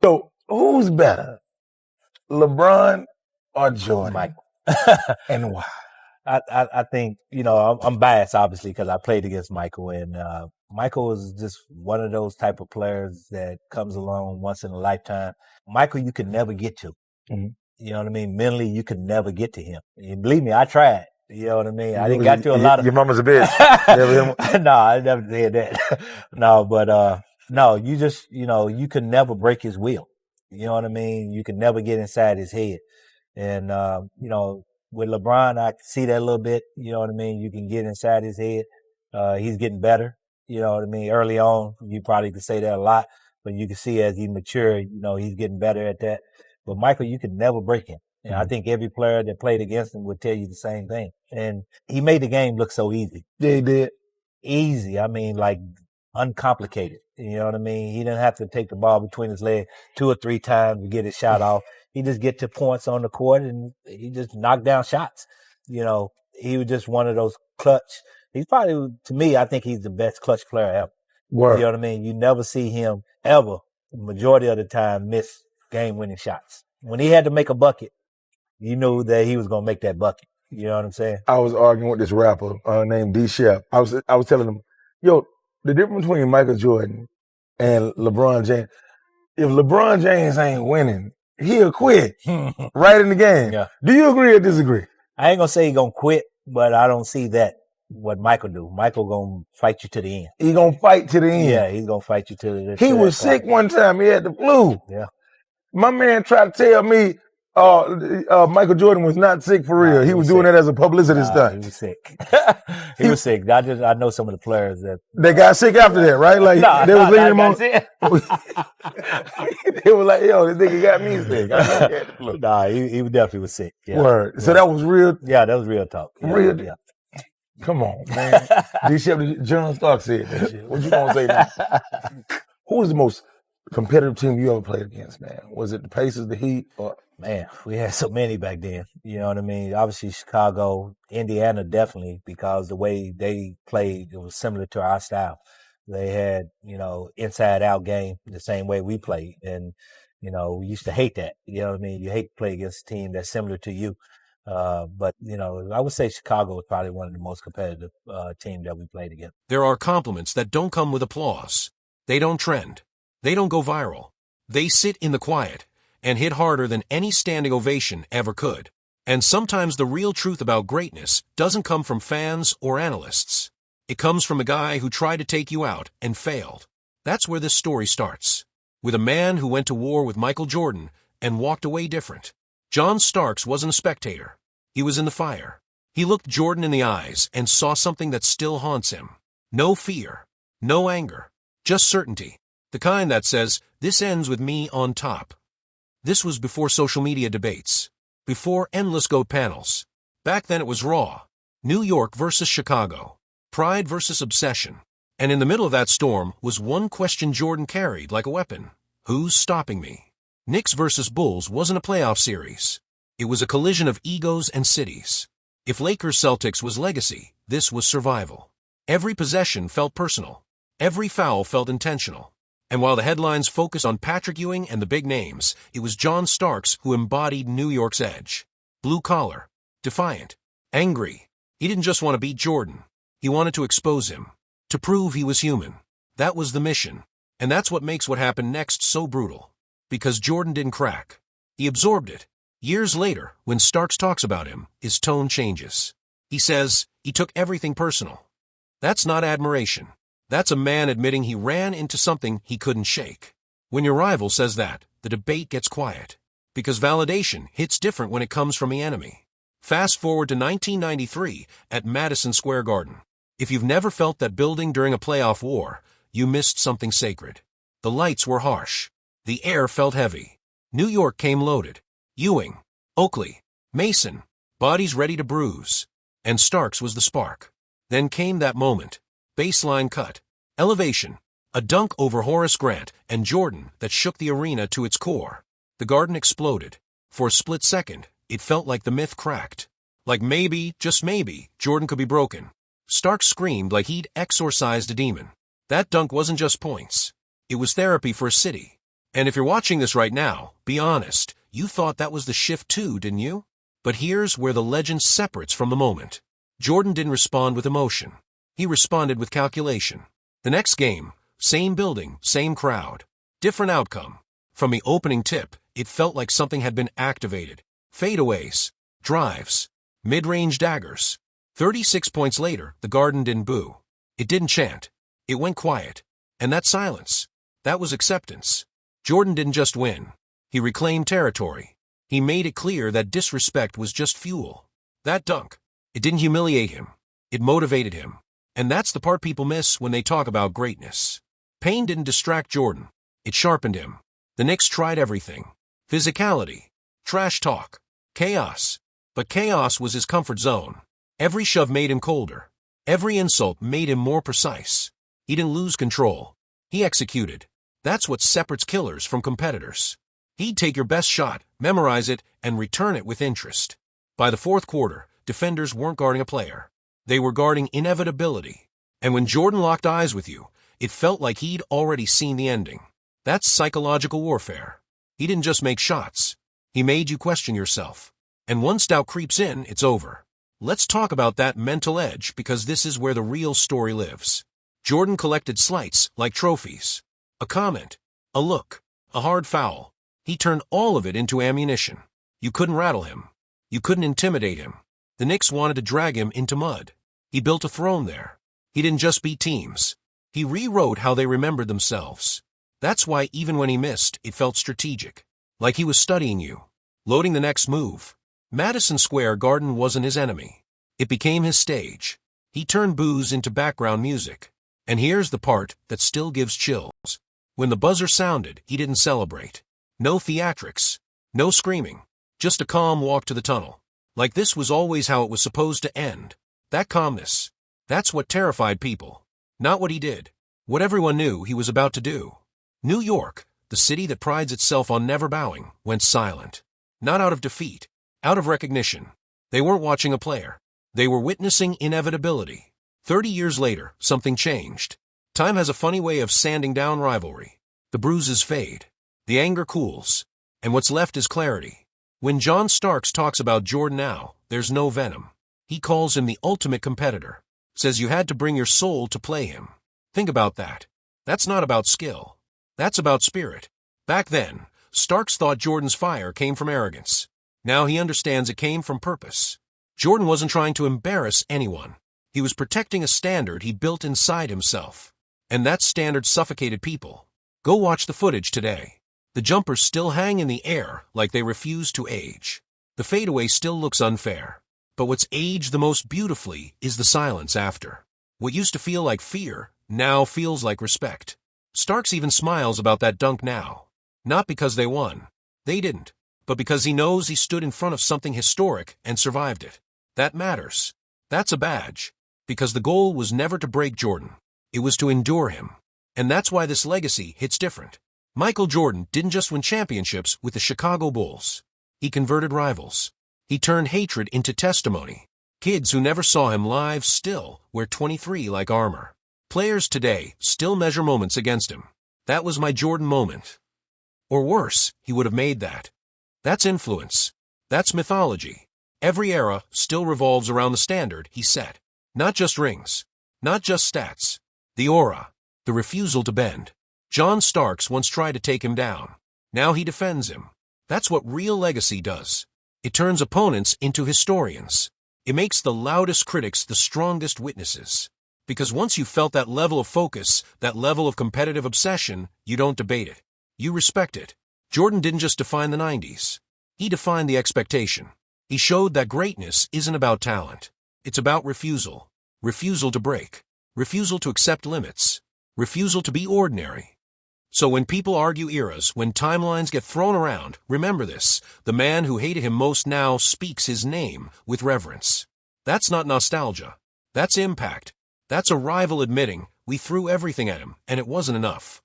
So, who's better, LeBron or Jordan? Michael. And why? I think, I'm biased, obviously, because I played against Michael, and Michael is just one of those type of players that comes along once in a lifetime. Michael, you can never get to. Mm-hmm. You know what I mean? Mentally, you can never get to him. And believe me, I tried. You know what I mean? I didn't got to a lot of... Your mama's a bitch. No, I never did that. No, but no, you just, you can never break his will. You know what I mean? You can never get inside his head. And, with LeBron, I see that a little bit. You know what I mean? You can get inside his head. He's getting better. You know what I mean? Early on, you probably could say that a lot, but you can see as he matured, he's getting better at that. But Michael, you can never break him. And I think every player that played against him would tell you the same thing. And he made the game look so easy. Yeah, he did. Easy. I mean, like uncomplicated. You know what I mean? He didn't have to take the ball between his legs 2 or 3 times to get his shot off. He just get to points on the court and he just knocked down shots. He was just one of those clutch. He's probably, to me, I think he's the best clutch player ever. Word. You know what I mean? You never see him ever, majority of the time, miss game-winning shots. When he had to make a bucket, you knew that he was going to make that bucket. You know what I'm saying? I was arguing with this rapper named D. Shep. I was telling him, the difference between Michael Jordan and LeBron James, if LeBron James ain't winning, he'll quit right in the game. Yeah. Do you agree or disagree? I ain't going to say he's going to quit, but I don't see that, what Michael do. Michael going to fight you to the end. He going to fight to the end. Yeah, he's going to fight you to the end. He was sick one time. He had the flu. Yeah. My man tried to tell me Michael Jordan was not sick for real. He was doing that as a publicity stunt. He was sick. He was sick. I know some of the players that they got sick after that, right? Like they was leaving him on. They were like, "Yo, this nigga got me sick." Nah, he definitely was sick. Yeah. Word. Yeah. So that was real. Yeah, that was real talk. Yeah. Real. Yeah. Come on, man. John Stark said that shit. What you gonna say now? Who was the most competitive team you ever played against, man? Was it the Pacers, the Heat, or? Man, we had so many back then. You know what I mean? Obviously, Chicago, Indiana, definitely, because the way they played, it was similar to our style. They had, inside out game the same way we played. And, we used to hate that. You know what I mean? You hate to play against a team that's similar to you. But, I would say Chicago was probably one of the most competitive teams that we played against. There are compliments that don't come with applause. They don't trend. They don't go viral. They sit in the quiet and hit harder than any standing ovation ever could. And sometimes the real truth about greatness doesn't come from fans or analysts. It comes from a guy who tried to take you out and failed. That's where this story starts, with a man who went to war with Michael Jordan and walked away different. John Starks wasn't a spectator. He was in the fire. He looked Jordan in the eyes and saw something that still haunts him. No fear, no anger, just certainty. The kind that says, "This ends with me on top." This was before social media debates, before endless GOAT panels. Back then it was raw. New York versus Chicago. Pride versus obsession. And in the middle of that storm was one question Jordan carried like a weapon. Who's stopping me? Knicks versus Bulls wasn't a playoff series. It was a collision of egos and cities. If Lakers-Celtics was legacy, this was survival. Every possession felt personal. Every foul felt intentional. And while the headlines focused on Patrick Ewing and the big names, it was John Starks who embodied New York's edge. Blue collar, defiant, angry. He didn't just want to beat Jordan. He wanted to expose him, to prove he was human. That was the mission. And that's what makes what happened next so brutal. Because Jordan didn't crack. He absorbed it. Years later, when Starks talks about him, his tone changes. He says, he took everything personal. That's not admiration. That's a man admitting he ran into something he couldn't shake. When your rival says that, the debate gets quiet. Because validation hits different when it comes from the enemy. Fast forward to 1993 at Madison Square Garden. If you've never felt that building during a playoff war, you missed something sacred. The lights were harsh. The air felt heavy. New York came loaded. Ewing, Oakley, Mason, bodies ready to bruise. And Starks was the spark. Then came that moment. Baseline cut, elevation, a dunk over Horace Grant and Jordan that shook the arena to its core. The Garden exploded. For a split second, it felt like the myth cracked. Like maybe, just maybe, Jordan could be broken. Starks screamed like he'd exorcised a demon. That dunk wasn't just points. It was therapy for a city. And if you're watching this right now, be honest, you thought that was the shift too, didn't you? But here's where the legend separates from the moment. Jordan didn't respond with emotion. He responded with calculation. The next game, same building, same crowd. Different outcome. From the opening tip, it felt like something had been activated. Fadeaways, drives, mid-range daggers. 36 points later, the Garden didn't boo. It didn't chant. It went quiet. And that silence, that was acceptance. Jordan didn't just win. He reclaimed territory. He made it clear that disrespect was just fuel. That dunk, it didn't humiliate him. It motivated him. And that's the part people miss when they talk about greatness. Pain didn't distract Jordan. It sharpened him. The Knicks tried everything. Physicality, trash talk, chaos. But chaos was his comfort zone. Every shove made him colder. Every insult made him more precise. He didn't lose control. He executed. That's what separates killers from competitors. He'd take your best shot, memorize it, and return it with interest. By the fourth quarter, defenders weren't guarding a player. They were guarding inevitability. And when Jordan locked eyes with you, it felt like he'd already seen the ending. That's psychological warfare. He didn't just make shots. He made you question yourself. And once doubt creeps in, it's over. Let's talk about that mental edge because this is where the real story lives. Jordan collected slights like trophies. A comment, a look, a hard foul. He turned all of it into ammunition. You couldn't rattle him. You couldn't intimidate him. The Knicks wanted to drag him into mud. He built a throne there. He didn't just beat teams. He rewrote how they remembered themselves. That's why even when he missed, it felt strategic. Like he was studying you. Loading the next move. Madison Square Garden wasn't his enemy. It became his stage. He turned boos into background music. And here's the part that still gives chills. When the buzzer sounded, he didn't celebrate. No theatrics. No screaming. Just a calm walk to the tunnel. Like this was always how it was supposed to end. That calmness. That's what terrified people. Not what he did. What everyone knew he was about to do. New York, the city that prides itself on never bowing, went silent. Not out of defeat. Out of recognition. They weren't watching a player. They were witnessing inevitability. 30 years later, something changed. Time has a funny way of sanding down rivalry. The bruises fade. The anger cools. And what's left is clarity. When John Starks talks about Jordan now, there's no venom. He calls him the ultimate competitor. Says you had to bring your soul to play him. Think about that. That's not about skill. That's about spirit. Back then, Starks thought Jordan's fire came from arrogance. Now he understands it came from purpose. Jordan wasn't trying to embarrass anyone. He was protecting a standard he built inside himself. And that standard suffocated people. Go watch the footage today. The jumpers still hang in the air like they refuse to age. The fadeaway still looks unfair. But what's aged the most beautifully is the silence after. What used to feel like fear now feels like respect. Starks even smiles about that dunk now. Not because they won. They didn't. But because he knows he stood in front of something historic and survived it. That matters. That's a badge. Because the goal was never to break Jordan. It was to endure him. And that's why this legacy hits different. Michael Jordan didn't just win championships with the Chicago Bulls. He converted rivals. He turned hatred into testimony. Kids who never saw him live still wear 23 like armor. Players today still measure moments against him. That was my Jordan moment. Or worse, he would have made that. That's influence. That's mythology. Every era still revolves around the standard he set. Not just rings. Not just stats. The aura. The refusal to bend. John Starks once tried to take him down. Now he defends him. That's what real legacy does. It turns opponents into historians. It makes the loudest critics the strongest witnesses. Because once you've felt that level of focus, that level of competitive obsession, you don't debate it. You respect it. Jordan didn't just define the 90s. He defined the expectation. He showed that greatness isn't about talent. It's about refusal. Refusal to break. Refusal to accept limits. Refusal to be ordinary. So when people argue eras, when timelines get thrown around, remember this. The man who hated him most now speaks his name with reverence. That's not nostalgia. That's impact. That's a rival admitting, we threw everything at him, and it wasn't enough.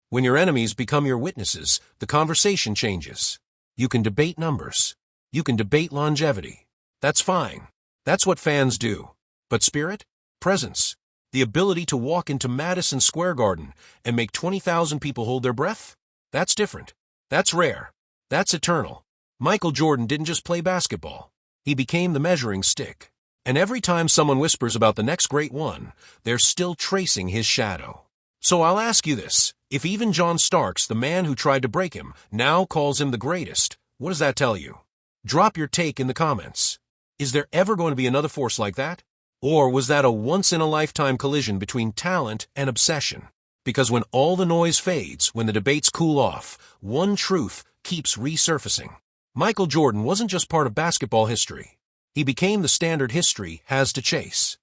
When your enemies become your witnesses, the conversation changes. You can debate numbers. You can debate longevity. That's fine. That's what fans do. But spirit? Presence. The ability to walk into Madison Square Garden and make 20,000 people hold their breath? That's different. That's rare. That's eternal. Michael Jordan didn't just play basketball. He became the measuring stick. And every time someone whispers about the next great one, they're still tracing his shadow. So I'll ask you this. If even John Starks, the man who tried to break him, now calls him the greatest, what does that tell you? Drop your take in the comments. Is there ever going to be another force like that? Or was that a once-in-a-lifetime collision between talent and obsession? Because when all the noise fades, when the debates cool off, one truth keeps resurfacing. Michael Jordan wasn't just part of basketball history. He became the standard history has to chase.